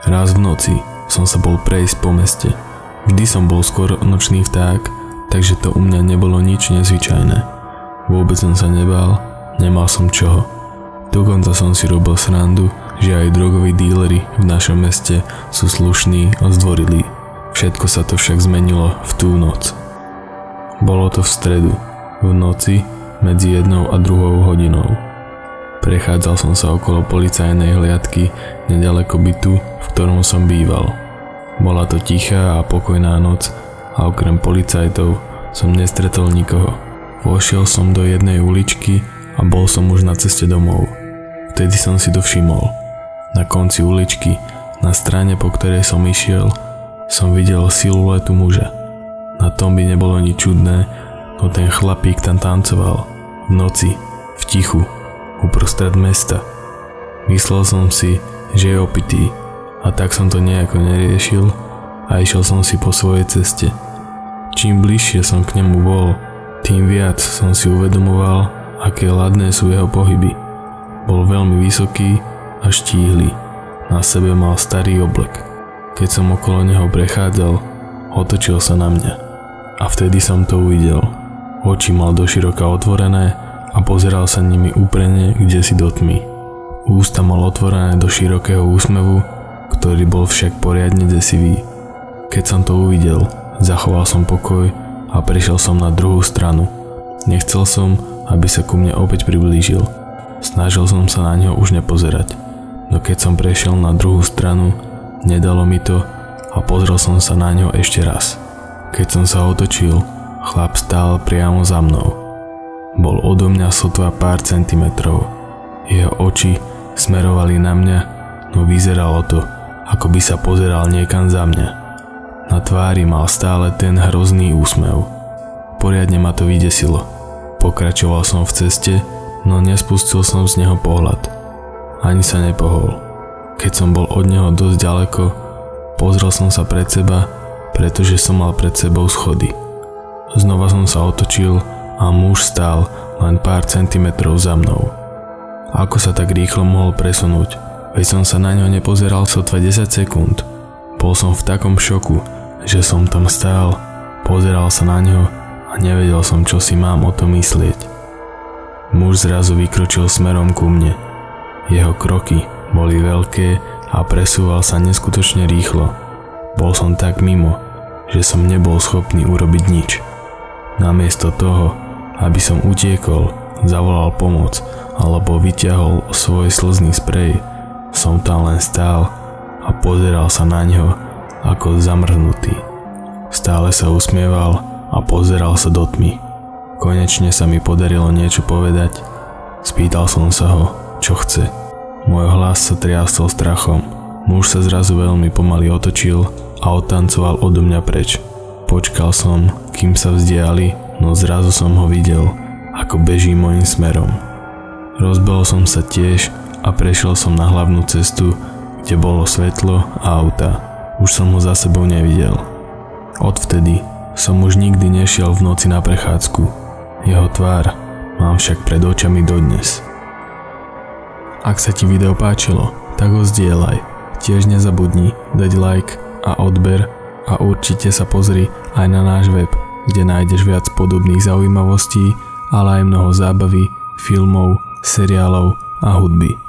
Raz v noci som sa bol prejsť po meste. Vždy som bol skôr nočný vták, takže to u mňa nebolo nič nezvyčajné. Vôbec som sa nebál, nemal som čoho. Dokonca som si robil srandu, že aj drogoví díleri v našom meste sú slušní a zdvorilí. Všetko sa to však zmenilo v tú noc. Bolo to v stredu, v noci medzi 1 a 2 hodinou. Prechádzal som sa okolo policajnej hliadky nedaleko bytu, v ktorom som býval. Bola to tichá a pokojná noc a okrem policajtov som nestretol nikoho. Vošiel som do jednej uličky a bol som už na ceste domov. Vtedy som si to všimol. Na konci uličky, na strane po ktorej som išiel, som videl siluetu muža. Na tom by nebolo nič čudné, no ten chlapík tam tancoval. V noci, v tichu, uprostred mesta. Myslel som si, že je opitý, a tak som to nejako neriešil a išiel som si po svojej ceste. Čím bližšie som k nemu bol, tým viac som si uvedomoval, aké ladné sú jeho pohyby. Bol veľmi vysoký a štíhly. Na sebe mal starý oblek. Keď som okolo neho prechádzal, otočil sa na mňa. A vtedy som to uvidel. Oči mal doširoka otvorené a pozeral sa nimi úprene kdesi do tmy. Ústa mal otvorené do širokého úsmevu, ktorý bol však poriadne desivý. Keď som to uvidel, zachoval som pokoj a prešiel som na druhú stranu. Nechcel som, aby sa ku mne opäť priblížil. Snažil som sa na neho už nepozerať. No keď som prešiel na druhú stranu, nedalo mi to a pozrel som sa na ňo ešte raz. Keď som sa otočil, chlap stál priamo za mnou. Bol odo mňa sotva pár centimetrov. Jeho oči smerovali na mňa, no vyzeralo to, ako by sa pozeral niekam za mňa. Na tvári mal stále ten hrozný úsmev. Poriadne ma to vydesilo. Pokračoval som v ceste, no nespustil som z neho pohľad. Ani sa nepohol. Keď som bol od neho dosť ďaleko, pozrel som sa pred seba, pretože som mal pred sebou schody. Znova som sa otočil a muž stál len pár centimetrov za mnou. Ako sa tak rýchlo mohol presunúť? Veď som sa na ňo nepozeral sotva 10 sekúnd. Bol som v takom šoku, že som tam stál, pozeral sa na ňo a nevedel som, čo si mám o tom myslieť. Muž zrazu vykročil smerom ku mne. Jeho kroky boli veľké a presúval sa neskutočne rýchlo. Bol som tak mimo, že som nebol schopný urobiť nič. Namiesto toho, aby som utiekol, zavolal pomoc alebo vyťahol svoj slzný sprej, som tam len stál a pozeral sa na ňo ako zamrznutý. Stále sa usmieval a pozeral sa do tmy. Konečne sa mi podarilo niečo povedať. Spýtal som sa ho, čo chce. Môj hlas sa triasol strachom. Muž sa zrazu veľmi pomaly otočil a odtancoval odo mňa preč. Počkal som, kým sa vzdiali, no zrazu som ho videl, ako beží mojím smerom. Rozbehol som sa tiež a prešiel som na hlavnú cestu, kde bolo svetlo a auta. Už som ho za sebou nevidel. Odvtedy som už nikdy nešiel v noci na prechádzku. Jeho tvár mám však pred očami dodnes. Ak sa ti video páčilo, tak ho zdieľaj. Tiež nezabudni dať like a odber a určite sa pozri aj na náš web, kde nájdeš viac podobných zaujímavostí, ale aj mnoho zábavy, filmov, seriálov a hudby.